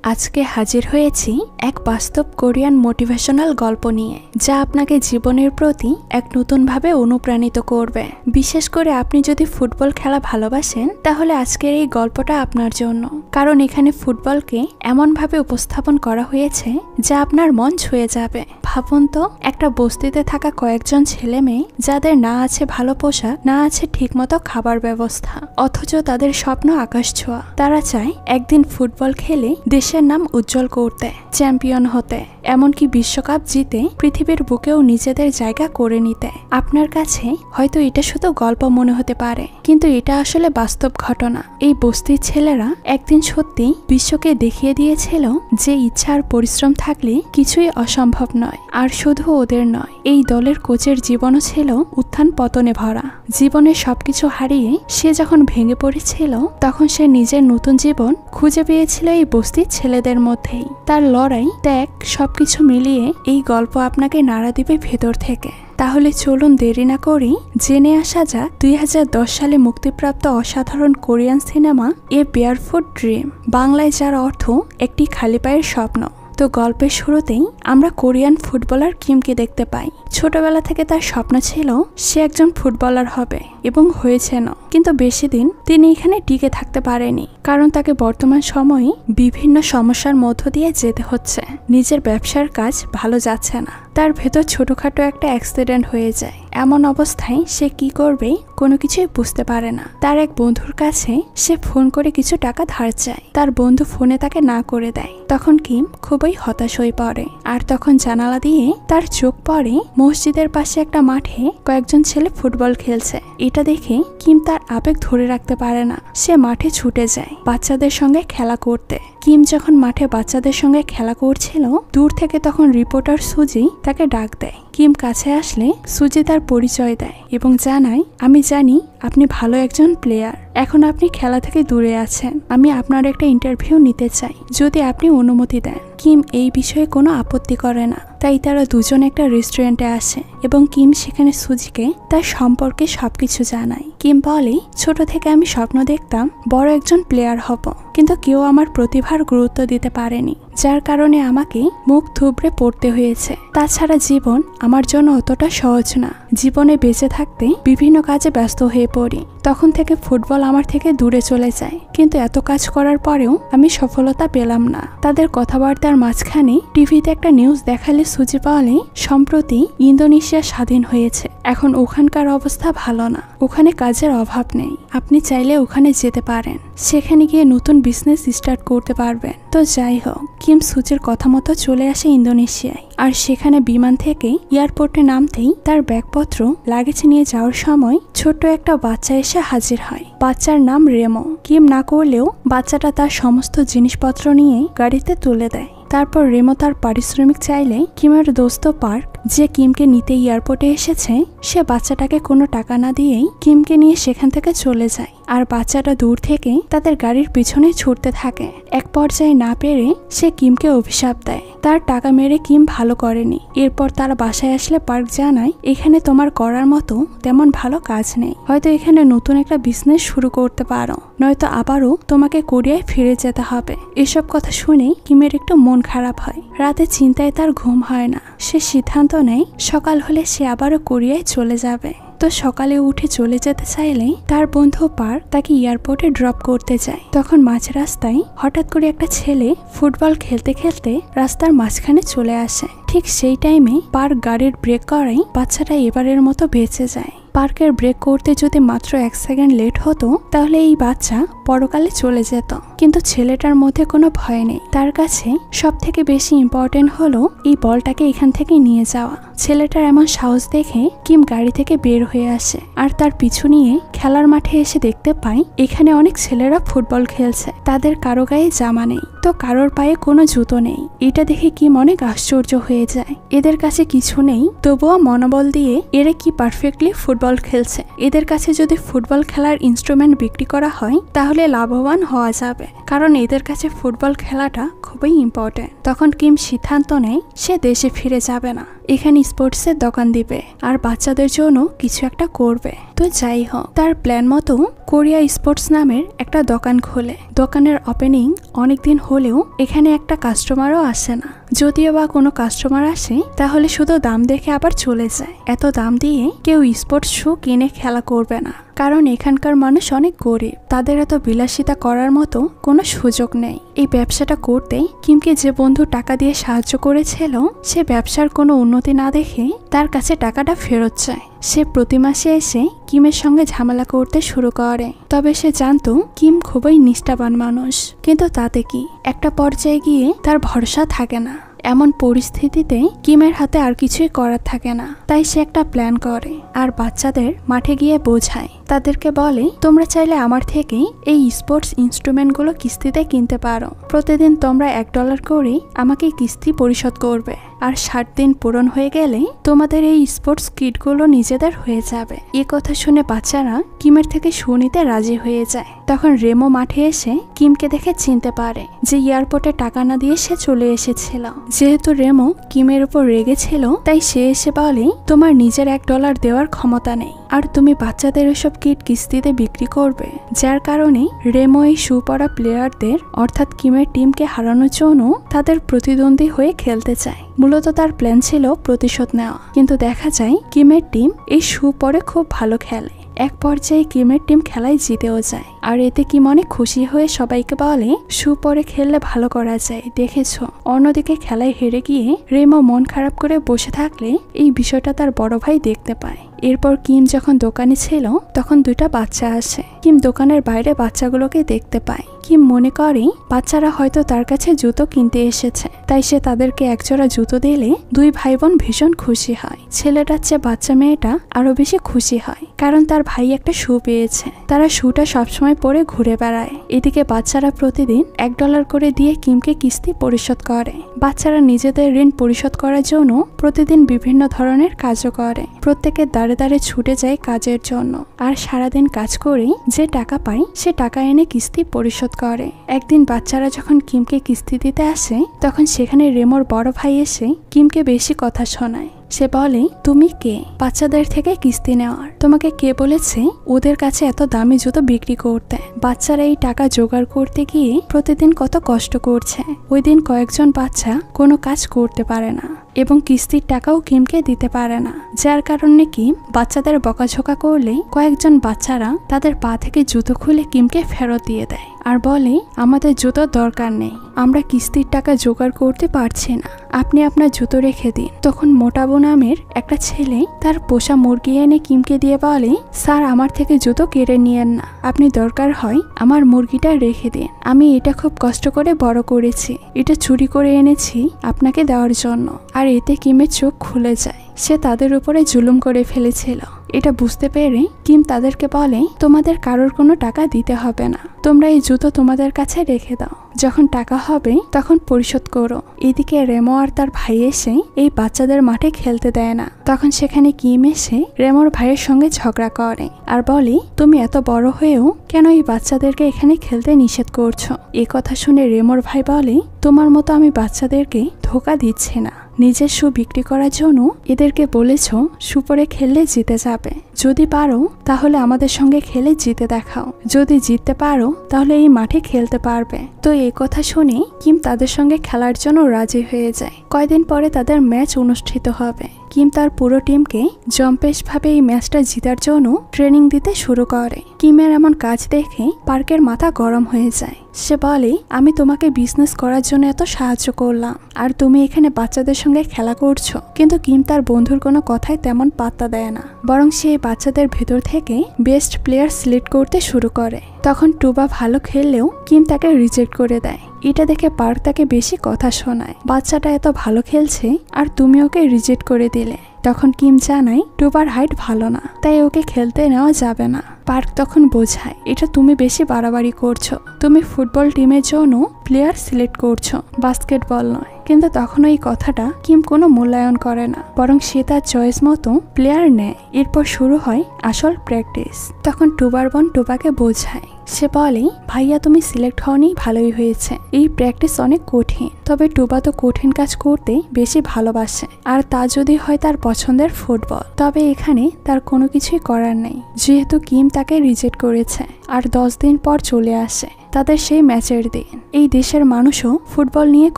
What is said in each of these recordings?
আজকে হাজির হয়েছি এক বাস্তব কোরিয়ান মোটিভেশনাল গল্প নিয়ে, যা আপনাকে জীবনের প্রতি এক নতুনভাবে অনুপ্রাণিত করবে। বিশেষ করে আপনি যদি ফুটবল খেলা ভালোবাসেন, তাহলে আজকের এই গল্পটা আপনার জন্য। কারণ এখানে ফুটবলকে এমনভাবে উপস্থাপন করা হয়েছে যা আপনার মন ছুঁয়ে যাবে। ভাবুন তো, একটা বস্তিতে থাকা কয়েকজন ছেলে মেয়ে, যাদের না আছে ভালো পোশাক, না আছে ঠিকমতো খাবার ব্যবস্থা, অথচ তাদের স্বপ্ন আকাশ ছোঁয়া। তারা চায় একদিন ফুটবল খেলে দেশের নাম উজ্জ্বল করতে, চ্যাম্পিয়ন হতে, এমনকি বিশ্বকাপ জিতে পৃথিবীর বুকেও নিজেদের জায়গা করে নিতে। আপনার কাছে হয়তো এটা শুধু গল্প মনে হতে পারে, কিন্তু এটা আসলে বাস্তব ঘটনা। এই বস্তির ছেলেরা একদিন সত্যি বিশ্বকে দেখিয়ে দিয়েছিল যে ইচ্ছা আর পরিশ্রম থাকলে কিছুই অসম্ভব নয়। আর শুধু ওদের নয়, এই দলের কোচের জীবনও ছিল উত্থান পতনে ভরা। জীবনের সবকিছু হারিয়ে সে যখন ভেঙে পড়েছিল, তখন সে নিজের নতুন জীবন খুঁজে পেয়েছিল এই বস্তির ছেলেদের মধ্যেই। তার লড়াই, ত্যাগ, সবকিছু মিলিয়ে এই গল্প আপনাকে নাড়া দিবে ভেতর থেকে। তাহলে চলুন দেরি না করেই জেনে আসা যাক 2010 সালে মুক্তিপ্রাপ্ত অসাধারণ কোরিয়ান সিনেমা এ বেয়ারফুট ড্রিম, বাংলায় যার অর্থ একটি খালি পায়ের স্বপ্ন। তো গল্পের শুরুতেই আমরা কোরিয়ান ফুটবলার কিমকে দেখতে পাই। ছোটবেলা থেকে তার স্বপ্ন ছিল সে একজন ফুটবলার হবে, এবং হয়েছেন। কিন্তু বেশি দিন তিনি এখানে টিকে থাকতে পারেনি, কারণ তাকে বর্তমান সময়ে বিভিন্ন সমস্যার মধ্য দিয়ে যেতে হচ্ছে। নিজের ব্যবসার কাজ ভালো যাচ্ছে না, তার ভেতর ছোটখাটো একটা অ্যাক্সিডেন্ট হয়ে যায়। এমন অবস্থায় সে কি করবে কোনো কিছুই বুঝতে পারে না। তার এক বন্ধুর কাছে সে ফোন করে কিছু টাকা ধার চায়। তার বন্ধু ফোনে তাকে না করে দেয়। তখন কিম খুবই হতাশ হয়ে পড়ে। আর তখন জানালা দিয়ে তার চোখ পড়ে মসজিদের পাশে একটা মাঠে কয়েকজন ছেলে ফুটবল খেলছে। এটা দেখে কিম তার আবেগ ধরে রাখতে পারে না। সে মাঠে ছুটে যায় বাচ্চাদের সঙ্গে খেলা করতে। কিম যখন মাঠে বাচ্চাদের সঙ্গে খেলা করছিল, দূর থেকে তখন রিপোর্টার সুজি তাকে ডাক দেয়। কিম কাছে আসলে সুজি তার পরিচয় দেয় এবং জানায়, আমি জানি আপনি ভালো একজন প্লেয়ার, এখন আপনি খেলা থেকে দূরে আছেন। আমি আপনার একটা ইন্টারভিউ নিতে চাই, যদি আপনি অনুমতি দেন। কিম এই বিষয়ে কোনো আপত্তি করে না। তাই তারা দুজন একটা রেস্টুরেন্টে আসে এবং কিম সেখানে সুজিকে তার সম্পর্কে সবকিছু জানায়। কিম বলে, ছোট থেকে আমি স্বপ্ন দেখতাম বড় একজন প্লেয়ার হব, কিন্তু কেউ আমার প্রতিভার গুরুত্ব দিতে পারেনি, যার কারণে আমাকে মুখ থুবড়ে পড়তে হয়েছে। তাছাড়া জীবন আমার জন্য অতটা সহজ না। জীবনে বেঁচে থাকতে বিভিন্ন কাজে ব্যস্ত হয়ে পড়ি। তখন থেকে ফুটবল আমার থেকে দূরে চলে যায়, কিন্তু এত কাজ করার পরেও আমি সফলতা পেলাম না। তাদের কথাবার্তার মাঝখানে টিভিতে একটা নিউজ দেখালে সুজি বলে, সম্প্রতি ইন্দোনেশিয়া স্বাধীন হয়েছে, এখন ওখানকার অবস্থা ভালো না, ওখানে কাজের অভাব নেই, আপনি চাইলে ওখানে যেতে পারেন, সেখানে গিয়ে নতুন বিজনেস স্টার্ট করতে পারবেন। তো যাই হোক, কিম সুজির কথা মতো চলে আসে ইন্দোনেশিয়ায়। আর সেখানে বিমান থেকে এয়ারপোর্টে নামতেই তার ব্যাগপত্র লাগেজ নিয়ে যাওয়ার সময় ছোট্ট একটা বাচ্চা এসে হাজির হয়। বাচ্চার নাম রেমো। কিম না করলেও বাচ্চাটা তার সমস্ত জিনিসপত্র নিয়ে গাড়িতে তুলে দেয়। তারপর রেমো তার পারিশ্রমিক চাইলে কিমের দোস্ত পার্ক, যে কিমকে নিতে এয়ারপোর্টে এসেছে, সে বাচ্চাটাকে কোনো টাকা না দিয়েই কিমকে নিয়ে সেখান থেকে চলে যায়। আর বাচ্চাটা দূর থেকে তাদের গাড়ির পিছনে ছুটতে থাকে। এক পর্যায়ে না পেরে সে কিমকে অভিশাপ দেয়, তার টাকা মেরে কিম ভালো করেনি। এরপর তারা বাসায় আসলে পার্ক জানায়, এখানে তোমার করার মতো তেমন ভালো কাজ নেই, হয়তো এখানে নতুন একটা বিজনেস শুরু করতে পারো, নয়তো আবারও তোমাকে কোরিয়ায় ফিরে যেতে হবে। এসব কথা শুনে কিমের একটু মন খারাপ হয়। রাতে চিন্তায় তার ঘুম হয় না। সে সিদ্ধান্ত নেয় সকাল হলে সে আবারও কোরিয়ায় চলে যাবে। তো সকালে উঠে চলে যেতে চাইলে তার বন্ধু পার্ক তাকে এয়ারপোর্টে ড্রপ করতে যায়। তখন মাঝ রাস্তায় হঠাৎ করে একটা ছেলে ফুটবল খেলতে খেলতে রাস্তার মাঝখানে চলে আসে। ঠিক সেই টাইমে পার্ক গাড়ির ব্রেক করাই বাচ্চাটা এবারের মতো বেঁচে যায়। পার্কের ব্রেক করতে যদি মাত্র 1 সেকেন্ড লেট হতো, তাহলে এই বাচ্চা পরকালে চলে যেত। কিন্তু ছেলেটার মধ্যে কোনো ভয় নেই। তার কাছে সব থেকে বেশি ইম্পর্টেন্ট হলো এই বলটাকে এখান থেকে নিয়ে যাওয়া। ছেলেটার এমন সাহস দেখে কিম গাড়ি থেকে বের হয়ে আসে আর তার পিছু নিয়ে খেলার মাঠে এসে দেখতে পায় এখানে অনেক ছেলেরা ফুটবল খেলছে। তাদের কারো গায়ে জামা নেই, তো কারোর পায়ে কোনো জুতো নেই। এটা দেখে কিম অনেক আশ্চর্য হয়ে যায়। এদের কাছে কিছু নেই, তবুও মনোবল দিয়ে এরা কি পারফেক্টলি ফুটবল খেলছে। এদের কাছে যদি ফুটবল খেলার ইনস্ট্রুমেন্ট বিক্রি করা হয়, তাহলে লাভবান হওয়া যাবে, কারণ এদের কাছে ফুটবল খেলাটা খুবই ইম্পর্টেন্ট। তখন কিম সিদ্ধান্ত নেয় সে দেশে ফিরে যাবে না, এখানে স্পোর্টসের দোকান দিবে আর বাচ্চাদের জন্য কিছু একটা করবে। তো যাই হোক, তার প্ল্যান মতো কোরিয়া স্পোর্টস নামের একটা দোকান খোলে। দোকানের ওপেনিং অনেকদিন হলেও এখানে একটা কাস্টমারও আসে না। যদিও বা কোনো কাস্টমার আসে তাহলে শুধু দাম দেখে আবার চলে যায়। এত দাম দিয়ে কেউ স্পোর্টস শু কিনে খেলা করবে না, কারণ এখানকার মানুষ অনেক গরিব, তাদের এত বিলাসিতা করার মতো কোনো সুযোগ নেই। এই ব্যবসাটা করতেই কিমকে যে বন্ধু টাকা দিয়ে সাহায্য করেছিল সে ব্যবসার কোনো উন্নতি না দেখে তার কাছে টাকাটা ফেরত চায়। সে প্রতি মাসে এসে কিমের সঙ্গে ঝামেলা করতে শুরু করে। তবে সে জানতো কিম খুবই নিষ্ঠাবান মানুষ, কিন্তু তাতে কি, একটা পর্যায়ে গিয়ে তার ভরসা থাকে না। এমন পরিস্থিতিতে কিমের হাতে আর কিছুই করার থাকে না। তাই সে একটা প্ল্যান করে আর বাচ্চাদের মাঠে গিয়ে বোঝায়। তাদেরকে বলে, তোমরা চাইলে আমার থেকেই এই স্পোর্টস ইনস্ট্রুমেন্টগুলো কিস্তিতে কিনতে পারো। প্রতিদিন তোমরা $1 করে আমাকে কিস্তি পরিশোধ করবে, আর 60 দিন পূরণ হয়ে গেলে তোমাদের এই স্পোর্টস কিটগুলো নিজেদের হয়ে যাবে। এ কথা শুনে বাচ্চারা কিমের থেকে শু নিতে রাজি হয়ে যায়। তখন রেমো মাঠে এসে কিমকে দেখে চিনতে পারে যে এয়ারপোর্টে টাকা না দিয়ে সে চলে এসেছিল। যেহেতু রেমো কিমের উপর রেগেছিল তাই সে এসে বলে, তোমার নিজের $1 দেওয়ার ক্ষমতা নেই, আর তুমি বাচ্চাদের এসব কিট কিস্তিতে বিক্রি করবে। যার কারণে রেমো এই শু পরা প্লেয়ারদের অর্থাৎ কিমের টিমকে হারানোর জন্য তাদের প্রতিদ্বন্দ্বী হয়ে খেলতে চায়। মূলত তার প্ল্যান ছিল প্রতিশোধ নেওয়া, কিন্তু দেখা যায় কিমের টিম এই শু পরে খুব ভালো খেলে। এক পর্যায়ে কিমের টিম খেলায় জিতেও যায়, আর এতে কিম অনেক খুশি হয়ে সবাইকে বলে, শু পরে খেললে ভালো করা যায়, দেখেছো। অন্যদিকে খেলায় হেরে গিয়ে রেমো মন খারাপ করে বসে থাকলে এই বিষয়টা তার বড় ভাই দেখতে পায়। এরপর কিম যখন দোকানে ছিল তখন 2টা বাচ্চা আসে। কিম দোকানের বাইরে বাচ্চাগুলোকে দেখতে পায়। কিম মনে করে বাচ্চারা হয়তো তার কাছে জুতো কিনতে এসেছে, তাই সে তাদেরকে একজোড়া জুতো দিলে 2 ভাই বোন ভীষণ খুশি হয়। ছেলেটার চেয়ে বাচ্চা মেয়েটা আরো বেশি খুশি হয়, কারণ তার ভাই একটা শু পেয়েছে। তারা শুটা সবসময় পরে ঘুরে বেড়ায়। এদিকে বাচ্চারা প্রতিদিন $1 করে দিয়ে কিমকে কিস্তি পরিশোধ করে। বাচ্চারা নিজেদের ঋণ পরিশোধ করার জন্য প্রতিদিন বিভিন্ন ধরনের কাজও করে। প্রত্যেকের দাঁড়ে দাঁড়ে ছুটে যায় কাজের জন্য, আর সারাদিন কাজ করে যে টাকা পায় সে টাকা এনে কিস্তি পরিশোধ করে। একদিন বাচ্চারা যখন কিমকে কিস্তি দিতে আসে তখন সেখানে রেমোর বড় ভাই এসে কিমকে বেশি কথা শোনায়। সে বলে, তুমি কে বাচ্চাদের থেকে কিস্তি নেওয়ার? তোমাকে কে বলেছে ওদের কাছে এত দামি জুতো বিক্রি করতে? বাচ্চারা এই টাকা জোগাড় করতে গিয়ে প্রতিদিন কত কষ্ট করছে। ওই দিন কয়েকজন বাচ্চা কোনো কাজ করতে পারে না এবং কিস্তির টাকাও কিমকে দিতে পারে না, যার কারণে কিম বাচ্চাদের বকাঝকা করলে কয়েকজন বাচ্চারা তাদের পা থেকে জুতো খুলে কিমকে ফেরত দিয়ে দেয় আর বলে, আমাদের জুতোর দরকার নেই, আমরা কিস্তির টাকা জোগাড় করতে পারছি না, আপনি আপনার জুতো রেখে দিন। তখন মোটাবো নামের একটা ছেলে তার পোষা মুরগি এনে কিমকে দিয়ে বলে, স্যার আমার থেকে জুতো কেড়ে নিয়েন না, আপনি দরকার হয় আমার মুরগিটা রেখে দিন, আমি এটা খুব কষ্ট করে বড় করেছি, এটা চুরি করে এনেছি আপনাকে দেওয়ার জন্য। আর এতে কিমের চোখ খুলে যায়, সে তাদের উপরে জুলুম করে ফেলেছিল। এটা বুঝতে পেরে কিম তাদেরকে বলে, তোমাদের কারোর কোনো টাকা দিতে হবে না, তোমরা এই জুতো তোমাদের কাছে রেখে দাও, যখন টাকা হবে তখন পরিশোধ করো। এদিকে রেমো আর তার ভাই এসে এই বাচ্চাদের মাঠে খেলতে দেয় না। তখন সেখানে কিম এসে রেমোর ভাইয়ের সঙ্গে ঝগড়া করে আর বলে, তুমি এত বড় হয়েও কেন এই বাচ্চাদেরকে এখানে খেলতে নিষেধ করছো? এ কথা শুনে রেমোর ভাই বলে, তোমার মতো আমি বাচ্চাদেরকে ধোকা দিচ্ছি না, নিজের শু বিক্রি করার জন্য এদেরকে বলেছ শু পরে খেললে জিতে যাবে, যদি পারো তাহলে আমাদের সঙ্গে খেলে জিতে দেখাও, যদি জিততে পারো তাহলে এই মাঠে খেলতে পারবে। তো এই কথা শুনে কিম তাদের সঙ্গে খেলার জন্য রাজি হয়ে যায়। কয়দিন পরে তাদের ম্যাচ অনুষ্ঠিত হবে। কিম তার পুরো টিমকে জম্পেশভাবে এই ম্যাচটা জিতার জন্য ট্রেনিং দিতে শুরু করে। কিমের এমন কাজ দেখে পার্কের মাথা গরম হয়ে যায়। সে বলে, আমি তোমাকে বিজনেস করার জন্য এত সাহায্য করলাম আর তুমি এখানে বাচ্চাদের সঙ্গে খেলা করছো। কিন্তু কিম তার বন্ধুর কোনো কথায় তেমন পাত্তা দেয় না, বরং সে বাচ্চাদের ভেতর থেকে বেস্ট প্লেয়ার সিলেক্ট করতে শুরু করে। তখন টুবা ভালো খেললেও কিম তাকে রিজেক্ট করে দেয়। এটা দেখে পার্ক তাকে বেশি কথা শোনায়, বাচ্চাটা এত ভালো খেলছে আর তুমি ওকে রিজেক্ট করে দিলে। তখন কিম জানায় টুবার হাইট ভালো না, তাই ওকে খেলতে নেওয়া যাবে না। পার্ক তখন বোঝায়, এটা তুমি বেশি বাড়াবাড়ি করছো, তুমি ফুটবল টিমের জন্য প্লেয়ার সিলেক্ট করছো, বাস্কেটবল নয়। কিন্তু তখন এই কথাটা কিম কোনো মূল্যায়ন করে না, বরং সে তার চয়েস মতো প্লেয়ার নেয়। এরপর শুরু হয় আসল প্র্যাকটিস। তখন টুবার বোন টুবাকে বোঝায়, সে বলে, ভাইয়া তুমি সিলেক্ট হওনি ভালোই হয়েছে, এই প্র্যাকটিস অনেক কঠিন, তবে টুবা তো কঠিন কাজ করতে বেশি ভালোবাসে, আর তা যদি হয় তার পছন্দের ফুটবল, তবে এখানে তার কোনো কিছুই করার নেই, যেহেতু কিম তাকে রিজেক্ট করেছে। আর 10 দিন পর চলে আসে তাদের সেই ম্যাচের দিন। এই দেশের মানুষও ফুটবল নিয়ে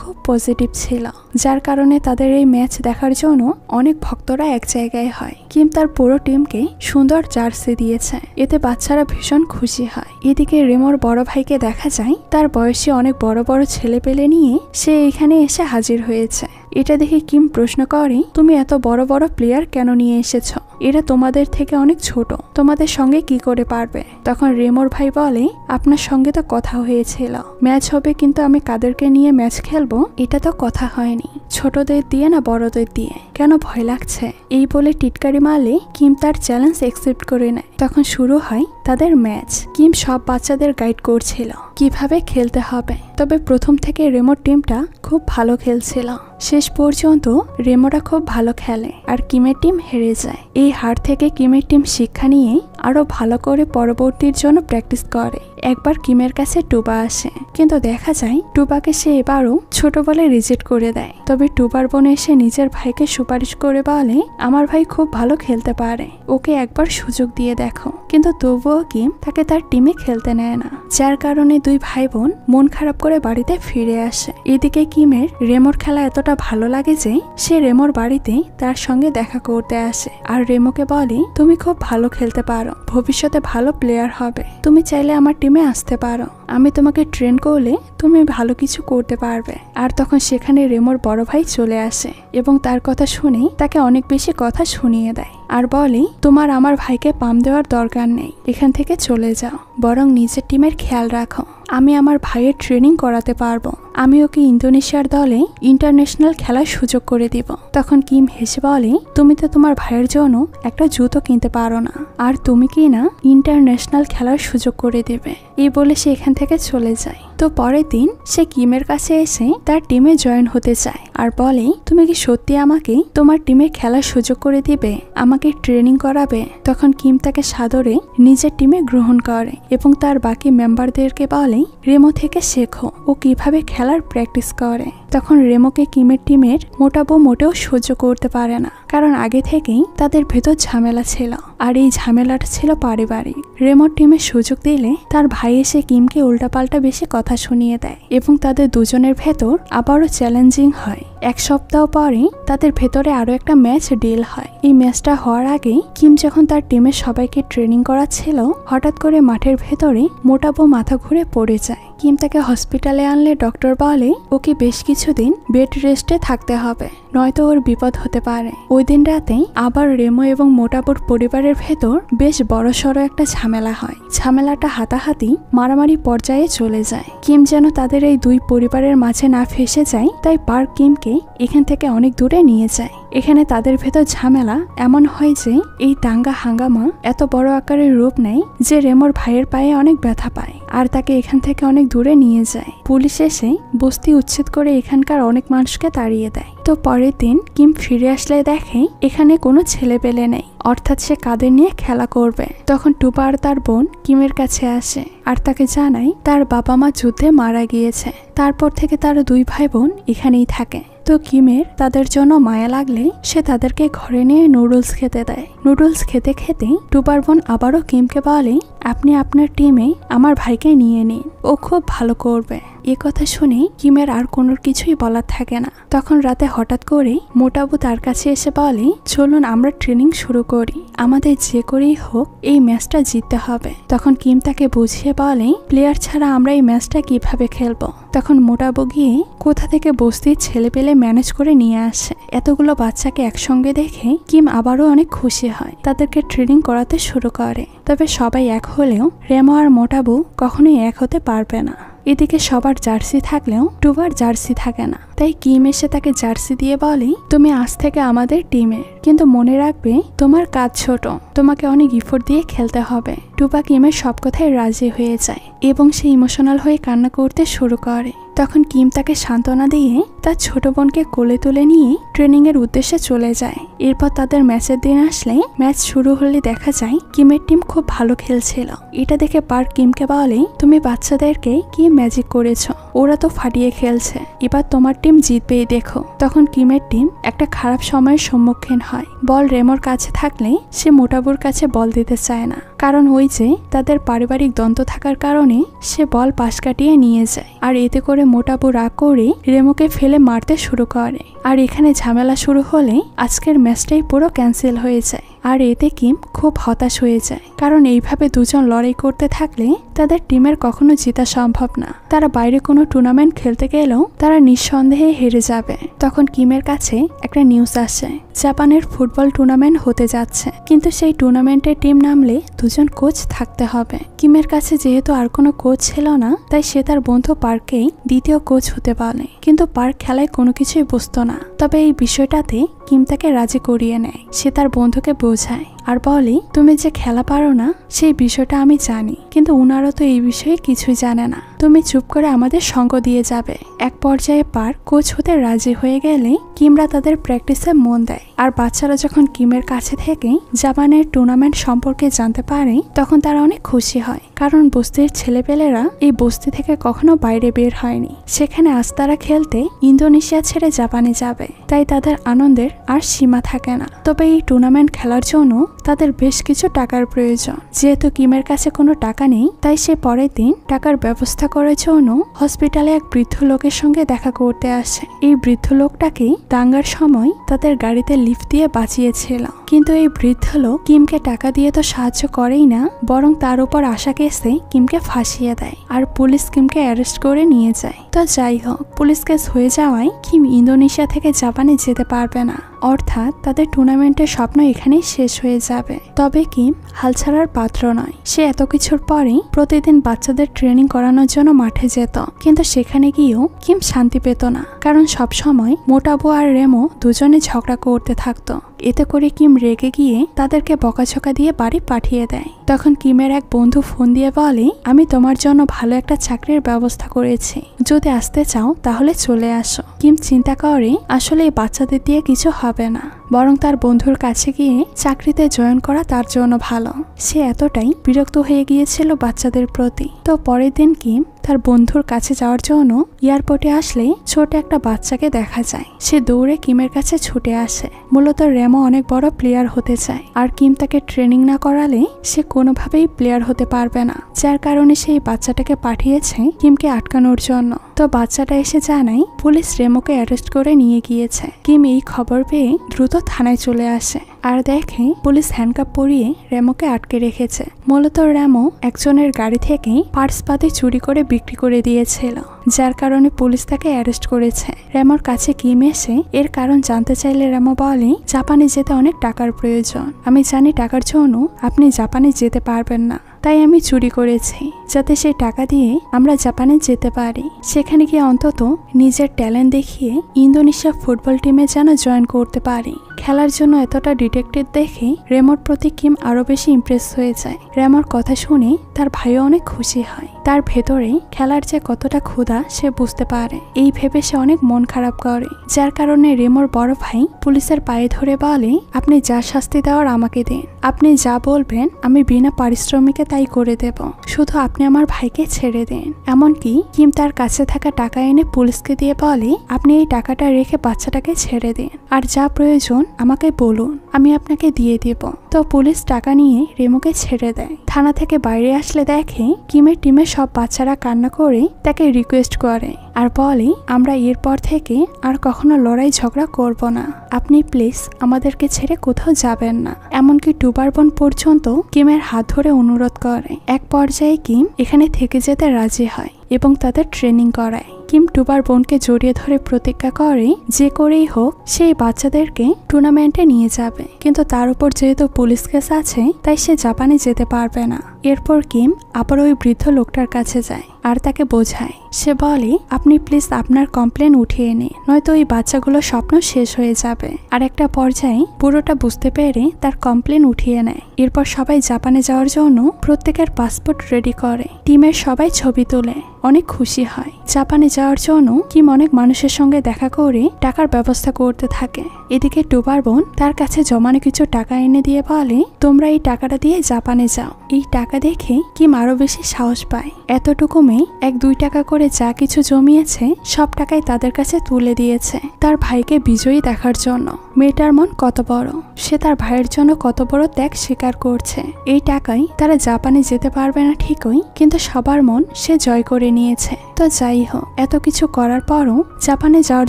খুব পজিটিভ ছিল, যার কারণে তাদের এই ম্যাচ দেখার জন্য অনেক ভক্তরা এক জায়গায় হয়। কিম তার পুরো টিমকে সুন্দর জার্সি দিয়েছে, এতে বাচ্চারা ভীষণ খুশি হয়। এদিকে রেমোর বড় ভাইকে দেখা যায় তার বয়সী অনেক বড় বড় ছেলে পেলে নিয়ে সে এখানে এসে হাজির হয়েছে। এটা দেখে কিম প্রশ্ন করে, তুমি এত বড় বড় প্লেয়ার কেন নিয়ে এসেছ? এরা তোমাদের থেকে অনেক ছোট, তোমাদের সঙ্গে কি করে পারবে? তখন রেমোর ভাই বলে, আপনার সঙ্গে তো কথা হয়েছিল, ম্যাচ হবে, কিন্তু আমি কাদেরকে নিয়ে ম্যাচ খেলবো এটা তো কথা হয়নি, ছোটদের দিয়ে না বড়দের দিয়ে, কেন ভয় লাগছে? এই বলে টিটকারি মারলে কিম তার চ্যালেঞ্জ অ্যাকসেপ্ট করে নেয়। তখন শুরু হয় তাদের ম্যাচ। কিম সব বাচ্চাদের গাইড করছিল কিভাবে খেলতে হবে, তবে প্রথম থেকে রেমোর টিমটা খুব ভালো খেলছিল। শেষ পর্যন্ত রেমোরা খুব ভালো খেলে আর কিমের টিম হেরে যায়। এই হার থেকে কিমের টিম শিক্ষা নিয়ে আরো ভালো করে পরবর্তীর জন্য প্র্যাকটিস করে। একবার কিমের কাছে টুবা আসে, কিন্তু দেখা যায় টুবাকে সে এবারও ছোট বলে রিজেক্ট করে দেয়। তবে টুবার বোন এসে নিজের ভাইকে সুপারিশ করে বলে, আমার ভাই খুব ভালো খেলতে পারে, ওকে একবার সুযোগ দিয়ে দেখো। কিন্তু তবুও কিম তাকে তার টিমে খেলতে নেয় না, যার কারণে দুই ভাই বোন মন খারাপ করে বাড়িতে ফিরে আসে। এদিকে কিমের রেমোর খেলা এতটা ভালো লাগে যে সে রেমোর বাড়িতে তার সঙ্গে দেখা করতে আসে আর রেমোকে বলে, তুমি খুব ভালো খেলতে পারো, ভবিষ্যতে ভালো প্লেয়ার হবে, তুমি চাইলে আমার টিমে আসতে পারো, আমি তোমাকে ট্রেন করলে তুমি ভালো কিছু করতে পারবে। আর তখন সেখানে রেমোর বড় ভাই চলে আসে এবং তার কথা শুনে তাকে অনেক বেশি কথা শুনিয়ে দেয় আর বলে, তোমার আমার ভাইকে পাম দেওয়ার দরকার নেই, এখান থেকে চলে যাও, বরং নিজের টিমের খেয়াল রাখো, আমি আমার ভাইয়ের ট্রেনিং করাতে পারবো, আমি ওকে ইন্দোনেশিয়ার দলে ইন্টারন্যাশনাল খেলার সুযোগ করে দিব। তখন কিম হেসে বলে, তুমি তো তোমার ভাইয়ের জন্য একটা জুতো কিনতে পারো না, আর তুমি কি না ইন্টারন্যাশনাল খেলার সুযোগ করে দেবে? এই বলে সে এখান থেকে চলে যায়। তো পরের দিন সে কিমের কাছে এসে তার টিমে জয়েন হতে চায় আর বলে, তুমি কি সত্যি আমাকে তোমার টিমে খেলার সুযোগ করে দিবে, আমাকে ট্রেনিং করাবে? তখন কিম তাকে সাদরে নিজের টিমে গ্রহণ করে এবং তার বাকি মেম্বারদেরকে বলে, রেমো থেকে শেখো, ও কিভাবে খেলার প্র্যাকটিস করে। তখন রেমোকে কিমের টিমের মোটাবো মোটেও সহ্য করতে পারে না, কারণ আগে থেকেই তাদের ভেতর ঝামেলা ছিল আর এই ঝামেলাটা ছিল পারিবারিক। রেমোর টিমে সুযোগ দিলে তার ভাই এসে কিমকে উল্টাপাল্টা বেশি কথা শুনিয়ে দেয় এবং তাদের দুজনের ভেতর আবারও চ্যালেঞ্জিং হয়। এক সপ্তাহ পরে তাদের ভেতরে আরো একটা ম্যাচ ডিল হয়। এই ম্যাচটা হওয়ার আগে কিম যখন তার টিমের সবাইকে ট্রেনিং করাচ্ছিল, হঠাৎ করে মাঠের ভেতরে মোটাবো মাথা ঘুরে পড়ে যায়। কিম তাকে হসপিটালে আনলে ডক্টর বলে, ওকে বেশ কিছুদিন বেড রেস্টে থাকতে হবে, নয়তো ওর বিপদ হতে পারে। ওই দিন রাতে আবার রেমো এবং মোটাবোর পরিবারের ভেতর বেশ বড়সড় একটা ঝামেলা হয়। ঝামেলাটা হাতাহাতি মারামারি পর্যায়ে চলে যায়। কিম যেন তাদের এই দুই পরিবারের মাঝে না ফেসে যায়, তাই পার্ক কিমকে এখান থেকে অনেক দূরে নিয়ে যায়। এখানে তাদের ভেতর ঝামেলা এমন হয় যে এই দাঙ্গা হাঙ্গামা এত বড় আকারের রূপ নেয় যে রেমোর ভাইয়ের পায়ে অনেক ব্যথা পায় আর তাকে এখান থেকে অনেক দূরে নিয়ে যায়। পুলিশ এসে বস্তি উচ্ছেদ করে এখানকার অনেক মানুষকে তাড়িয়ে দেয়। তো পরের দিন কিম ফিরে আসলে দেখে এখানে কোনো ছেলে পেলে নেই, অর্থাৎ সে কাদের নিয়ে খেলা করবে। তখন টুবা আর তার বোন কিমের কাছে আসে আর তাকে জানায় তার বাবা মা যুদ্ধে মারা গিয়েছে। তারপর থেকে তার দুই ভাই বোন এখানেই থাকে। তো কিমের তাদের জন্য মায়া লাগলে সে তাদেরকে ঘরে নিয়ে নুডলস খেতে দেয়। নুডলস খেতে খেতে টুবার বোন আবারও কিমকে বলে, আপনি আপনার টিমে আমার ভাইকে নিয়ে নিন, ও খুব ভালো করবে। এ কথা শুনে কিমের আর কোনো কিছুই বলার থাকে না। তখন রাতে হঠাৎ করে মোটাবু তার কাছে এসে বলে, চলুন আমরা ট্রেনিং শুরু করি, আমাদের যে করেই হোক এই ম্যাচটা জিততে হবে। তখন কিম তাকে বুঝিয়ে বলে, প্লেয়ার ছাড়া আমরা এই ম্যাচটা কিভাবে খেলবো। তখন মোটাবু গিয়ে কোথা থেকে বস্তির ছেলে পেলে ম্যানেজ করে নিয়ে আসে। এতগুলো বাচ্চাকে একসঙ্গে দেখে কিম আবারও অনেক খুশি হয়, তাদেরকে ট্রেনিং করাতে শুরু করে। তবে সবাই এক হলেও রেমো আর মোটাবু কখনোই এক হতে পারবে না। এদিকে সবার জার্সি থাকলেও টুবার জার্সি থাকে না, তাই কিম এসে তাকে জার্সি দিয়ে বলে, তুমি আজ থেকে আমাদের টিমের, কিন্তু মনে রাখবে তোমার কাজ ছোট, তোমাকে অনেক ইফোর্ট দিয়ে খেলতে হবে। টুবা কিমের সব কথায় রাজি হয়ে যায় এবং সে ইমোশনাল হয়ে কান্না করতে শুরু করে। তখন কিম তাকে সান্ত্বনা দিয়ে তার ছোট বোনকে কোলে তুলে নিয়ে ট্রেনিং এর উদ্দেশ্যে চলে যায়। এরপর তাদের ম্যাচের দিন আসলে ম্যাচ শুরু হলে দেখা যায় কিমের টিম খুব ভালো খেলছিল। এটা দেখে পার্ক কিমকে বলে, তুমি বাচ্চাদেরকে কি ম্যাজিক করেছ, ওরা তো ফাটিয়ে খেলছে, এবার তোমার টিম জিতবেই দেখো। তখন কিমের টিম একটা খারাপ সময়ের সম্মুখীন হয়। বল রেমোর কাছে থাকলে সে মোটাবুর কাছে বল দিতে চায় না, কারণ ওই যে তাদের পারিবারিক দ্বন্দ্ব থাকার কারণে সে বল পাশ কাটিয়ে নিয়ে যায়। আর এতে করে মোটাবু রাগ করে রেমোকে ফেলে মারতে শুরু করে। আর এখানে ঝামেলা শুরু হলে আজকের ম্যাচটাই পুরো ক্যান্সেল হয়ে যায়। আর এতে কিম খুব হতাশ হয়ে যায়, কারণ এইভাবে দুজন লড়াই করতে থাকলে তাদের টিমের কখনো জেতা সম্ভব না। তারা বাইরে কোনো টুর্নামেন্ট খেলতে গেলেও তারা নিঃসন্দেহে হেরে যাবে। তখন কিমের কাছে একটা নিউজ আসে, জাপানের ফুটবল টুর্নামেন্ট হতে যাচ্ছে, কিন্তু সেই টুর্নামেন্টের টিম নামলে দুজন কোচ থাকতে হবে। কিমের কাছে যেহেতু আর কোনো কোচ ছিল না, তাই সে তার বন্ধু পার্ককেই দ্বিতীয় কোচ হতে বলে। কিন্তু পার্ক খেলায় কোনো কিছুই বুঝতো না। তবে এই বিষয়টাতে কিম তাকে রাজি করিয়ে নেয়। সে তার বন্ধুকে বোঝায় আর বলে, তুমি যে খেলা পারো না সেই বিষয়টা আমি জানি, কিন্তু উনারও তো এই বিষয়ে কিছুই জানে না, তুমি চুপ করে আমাদের সঙ্গ দিয়ে যাবে। এক পর্যায়ে পার্ক কোচ হতে রাজি হয়ে গেলে কিমরা তাদের প্র্যাকটিসে মন দেয়। আর বাচ্চারা যখন কিমের কাছে থেকে জাপানের টুর্নামেন্ট সম্পর্কে জানতে পারে, তখন তারা অনেক খুশি হয়, কারণ বস্তির ছেলেপেলেরা এই বস্তি থেকে কখনো বাইরে বের হয়নি। সেখানে আজ তারা খেলতে ইন্দোনেশিয়া ছেড়ে জাপানে যাবে, তাই তাদের আনন্দের আর সীমা থাকে না। তবে এই টুর্নামেন্ট খেলার জন্য তাদের বেশ কিছু টাকার প্রয়োজন। যেহেতু কিমের কাছে কোনো টাকা নেই, তাই সে পরের দিন টাকার ব্যবস্থা করার জন্য হসপিটালে এক বৃদ্ধ লোকের সঙ্গে দেখা করতে আসে। এই বৃদ্ধ লোকটাকে দাঙ্গার সময় তাদের গাড়িতে লিফট দিয়ে বাঁচিয়েছিল। কিন্তু এই বৃদ্ধ লোক কিমকে টাকা দিয়ে তো সাহায্য করেই না, বরং তার উপর আশা কেসে কিমকে ফাঁসিয়ে দেয়। আর পুলিশ কিমকে অ্যারেস্ট করে নিয়ে যায়। তো যাই হোক, পুলিশ কেস হয়ে যাওয়ায় কিম ইন্দোনেশিয়া থেকে জাপানে যেতে পারবে না, অর্থাৎ তাদের টুর্নামেন্টের স্বপ্ন এখানেই শেষ হয়ে যাবে। তবে কিম হাল ছাড়ার পাত্র নয়। সে এত কিছুর পরেই প্রতিদিন বাচ্চাদের ট্রেনিং করানোর জন্য মাঠে যেত, কিন্তু সেখানে গিয়েও কিম শান্তি পেত না, কারণ সবসময় মোটাবু আর রেমো দুজনে ঝগড়া করতে থাকতো। এতে করে কিম রেগে গিয়ে তাদেরকে বকাঝকা দিয়ে বাড়ি পাঠিয়ে দেয়। তখন কিমের এক বন্ধু ফোন দিয়ে বলে, আমি তোমার জন্য ভালো একটা চাকরির ব্যবস্থা করেছি, যদি আসতে চাও তাহলে চলে আসো। কিম চিন্তা করে আসলে এই বাচ্চাদের দিয়ে কিছু হবে না, বরং তার বন্ধুর কাছে গিয়ে চাকরিতে জয়েন করা তার জন্য ভালো। সে এতটাই বিরক্ত হয়ে গিয়েছিল বাচ্চাদের প্রতি। তো পরের দিন কিম তার বন্ধুর কাছে যাওয়ার জন্য এয়ারপোর্টে আসলে ছোট একটা বাচ্চাকে দেখা যায়। সে দৌড়ে কিমের কাছে ছুটে আসে। মূলত রেমো অনেক বড় প্লেয়ার হতে চায়, আর কিম তাকে ট্রেনিং না করালে সে কোনোভাবেই প্লেয়ার হতে পারবে না, যার কারণে সেই বাচ্চাটাকে পাঠিয়েছে কিমকে আটকানোর জন্য। তো বাচ্চাটা এসে জানায় পুলিশ রেমোকে অ্যারেস্ট করে নিয়ে গিয়েছে। কিম এই খবর পেয়ে দ্রুত থানায় চলে আসে আর দেখে পুলিশ হ্যান্ডকাপ পরিয়ে রেমোকে আটকে রেখেছে। মূলত রেমো একজনের গাড়ি থেকে পার্সপাতি চুরি করে বিক্রি করে দিয়েছিল, যার কারণে পুলিশ তাকে অ্যারেস্ট করেছে। রেমোর কাছে কিম এসে এর কারণ জানতে চাইলে রেমো বলে, জাপানে যেতে অনেক টাকার প্রয়োজন, আমি জানি টাকার জন্য আপনি জাপানে যেতে পারবেন না, তাই আমি চুরি করেছি যাতে সেই টাকা দিয়ে আমরা জাপানে যেতে পারি। সেখানে গিয়ে অন্তত নিজের ট্যালেন্ট দেখিয়ে ইন্দোনেশিয়া ফুটবল টিমে যেন জয়েন করতে পারি। খেলার জন্য এতটা ডিটেক্টেড দেখে রেমোর প্রতি কিম আরো বেশি ইমপ্রেস হয়ে যায়। রেমোর কথা শুনে তার ভাইও অনেক খুশি হয়। তার ভেতরে খেলার যে কতটা ক্ষুধা সে বুঝতে পারে। এই ভেবে সে অনেক মন খারাপ করে, যার কারণে রেমোর বড় ভাই পুলিশের পায়ে ধরে বলে, আপনি যা শাস্তি দেওয়ার আমাকে দিন, আপনি যা বলবেন আমি বিনা পারিশ্রমিকে তাই করে দেব, শুধু আপনি আমার ভাইকে ছেড়ে দিন। এমনকি কিম তার কাছে থাকা টাকা এনে পুলিশকে দিয়ে বলে, আপনি এই টাকাটা রেখে বাচ্চাটাকে ছেড়ে দিন, আর যা প্রয়োজন আমাকে বলুন, আমি আপনাকে দিয়ে দেব। তো পুলিশ টাকা নিয়ে রেমোকে ছেড়ে দেয়। থানা থেকে বাইরে আসলে দেখে কিমের টিমের সব বাচ্চারা কান্না করে তাকে রিকোয়েস্ট করে আর বলে, আমরা এরপর থেকে আর কখনো লড়াই ঝগড়া করব না, আপনি প্লিজ আমাদেরকে ছেড়ে কোথাও যাবেন না। এমনকি টুবার বোন পর্যন্ত কিমের হাত ধরে অনুরোধ করে। এক পর্যায়ে কিম এখানে থেকে যেতে রাজি হয় এবং তাদের ট্রেনিং করায়। কিম টুবার বোনকে জড়িয়ে ধরে প্রতিজ্ঞা করে যে করেই হোক সেই বাচ্চাদেরকে টুর্নামেন্টে নিয়ে যাবে, কিন্তু তার উপর যেহেতু পুলিশ কেস আছে তাই সে জাপানে যেতে পারবে না। এরপর কিম আবার ওই বৃদ্ধ লোকটার কাছে যায় আর তাকে বোঝায়। সে বলে, আপনি প্লিজ আপনার কমপ্লেন উঠিয়ে নিন, নয়তো ওই বাচ্চাগুলোর স্বপ্ন শেষ হয়ে যাবে। আর একটা পর্যায়ে বুড়োটা বুঝতে পেরে তার কমপ্লেন উঠিয়ে নেয়। এরপর সবাই জাপানে যাওয়ার জন্য প্রত্যেকের পাসপোর্ট রেডি করে। টিমের সবাই ছবি তোলে, অনেক খুশি হয়। জাপানে যাওয়ার জন্য কিম অনেক মানুষের সঙ্গে দেখা করে টাকার ব্যবস্থা করতে থাকে। এদিকে টুবার বোন তার কাছে জমানো কিছু টাকা এনে দিয়ে বলে, তোমরা এই টাকাটা দিয়ে জাপানে যাও। এই টাকা দেখে কিম আরো বেশি সাহস পায়। এতটুকু মেয়ে 1-2 টাকা করে যা কিছু জমিয়েছে সব টাকাই তাদের কাছে তুলে দিয়েছে তার ভাইকে বিজয়ী দেখার জন্য। মেয়েটার মন কত বড়, সে তার ভাইয়ের জন্য কত বড় ত্যাগ স্বীকার করছে। এই টাকায় তারা জাপানে যেতে পারবে না ঠিকই, কিন্তু সবার মন সে জয় করে নিয়েছে। তো যাই হোক, এত কিছু করার পরও জাপানে যাওয়ার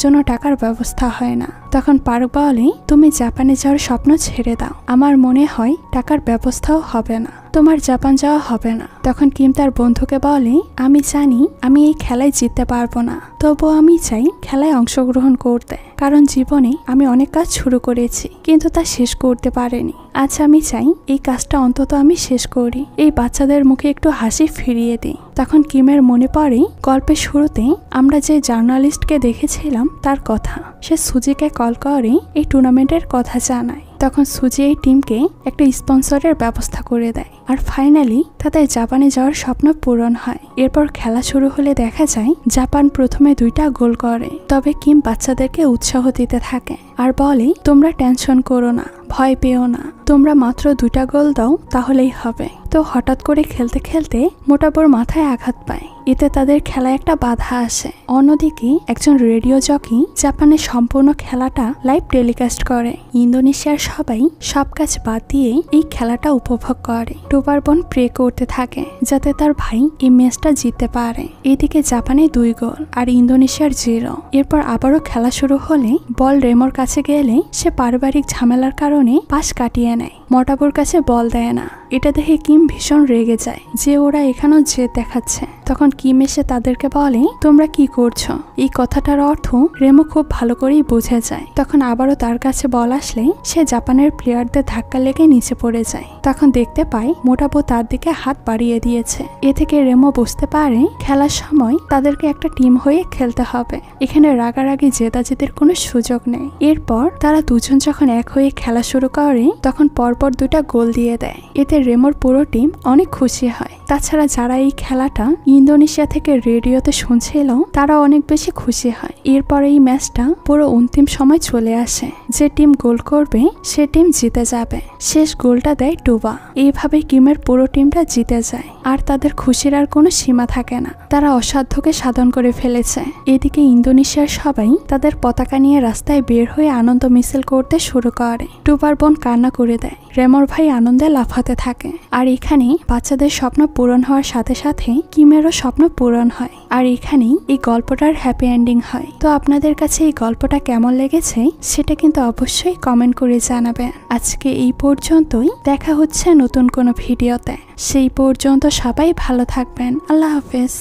জন্য টাকার ব্যবস্থা হয় না। তখন পার্ক বলে, তুমি জাপানে যাওয়ার স্বপ্ন ছেড়ে দাও, আমার মনে হয় টাকার ব্যবস্থাও হবে না, তোমার জাপান যাওয়া হবে না। তখন কিম তার বন্ধুকে বলে, আমি জানি আমি এই খেলায় জিততে পারবো না, তবুও আমি চাই খেলায় অংশগ্রহণ করতে, কারণ জীবনে আমি অনেক কাজ শুরু করেছি কিন্তু তা শেষ করতে পারিনি। আজ আমি চাই এই কাজটা অন্তত আমি শেষ করি, এই বাচ্চাদের মুখে একটু হাসি ফিরিয়ে দিই। তখন কিমের মনে পড়ে গল্পের শুরুতে আমরা যে জার্নালিস্টকে দেখেছিলাম তার কথা। সে সুজিকে কল করে এই টুর্নামেন্টের কথা জানায়। তখন সুজি এই টিমকে একটা স্পন্সরের ব্যবস্থা করে দেয় আর ফাইনালি তাদের জাপানে যাওয়ার স্বপ্ন পূরণ হয়। এরপর খেলা শুরু হলে দেখা যায় জাপান প্রথমে 2টা গোল করে, তবে কিম বাচ্চাদেরকে উৎসাহ দিতে থাকে আর বলে, তোমরা টেনশন করো না, ভয় পেও না, তোমরা মাত্র 2টা গোল দাও তাহলেই হবে। তো হঠাৎ করে খেলতে খেলতে মোটাবোর মাথায় আঘাত পায়, এতে তাদের খেলায় একটা বাধা আসে। অন্যদিকে একজন রেডিও জকি জাপানের সম্পূর্ণ খেলাটা লাইভ টেলিকাস্ট করে। ইন্দোনেশিয়ার সবাই সব কাজ বাদ দিয়ে এই খেলাটা উপভোগ করে। টুবার বোন প্রে করতে থাকে যাতে তার ভাই এই ম্যাচটা জিততে পারে। এদিকে জাপানে 2 গোল আর ইন্দোনেশিয়ার 0। এরপর আবারও খেলা শুরু হলে বল রেমোর কাছে গেলে সে পারিবারিক ঝামেলার কারণে পাশ কাটিয়ে নেয়, মোটাবোর কাছে বল দেয় না। এটা দেখে কিম ভীষণ রেগে যায় যে ওরা এখানেও জেদ দেখাচ্ছে। তখন কিম এসে তাদেরকে বলে, তোমরা কি করছো? এই কথাটার অর্থ রেমো খুব ভালো করেই বুঝে যায়। তখন আবারও তার কাছে বল আসলে সে জাপানের প্লেয়ারদের ধাক্কা লেগে নিচে পড়ে যায়। তখন দেখতে পায় মোটাবো তার দিকে হাত বাড়িয়ে দিয়েছে। এ থেকে রেমো বুঝতে পারে খেলার সময় তাদেরকে একটা টিম হয়ে খেলতে হবে, এখানে রাগারাগি জেদাজেদের কোনো সুযোগ নেই। এরপর তারা দুজন যখন এক হয়ে খেলা শুরু করে তখন পরপর 2টা গোল দিয়ে দেয়। এতে রেমোর পুরো টিম অনেক খুশি হয়। তাছাড়া যারা এই খেলাটা ইন্দোনেশিয়া থেকে রেডিওতে শুনছিল তারা অনেক বেশি খুশি হয়। এরপর এই ম্যাচটা পুরো অন্তিম সময় চলে আসে। যে টিম গোল করবে সে টিম জিতে যাবে। শেষ গোলটা দেয় টুবা। এইভাবে কিমের পুরো টিমটা জিতে যায় আর তাদের খুশির আর কোনো সীমা থাকে না। তারা অসাধ্যকে সাধন করে ফেলেছে। এদিকে ইন্দোনেশিয়ার সবাই তাদের পতাকা নিয়ে রাস্তায় বের হয়ে আনন্দ মিছিল করতে শুরু করে। টুবার বোন কান্না করে দেয়, রেমোর ভাই আনন্দে লাফাতে থাকে। আর এখানে বাচ্চাদের স্বপ্ন পূরণ হওয়ার সাথে সাথে কিমেরও স্বপ্ন পূরণ হয়। আর এখানেই এই গল্পটার হ্যাপি এন্ডিং হয়। তো আপনাদের কাছে এই গল্পটা কেমন লেগেছে সেটা কিন্তু অবশ্যই কমেন্ট করে জানাবেন। আজকে এই পর্যন্তই, দেখা হচ্ছে নতুন কোনো ভিডিওতে। সেই পর্যন্ত সবাই ভালো থাকবেন। আল্লাহ হাফেজ।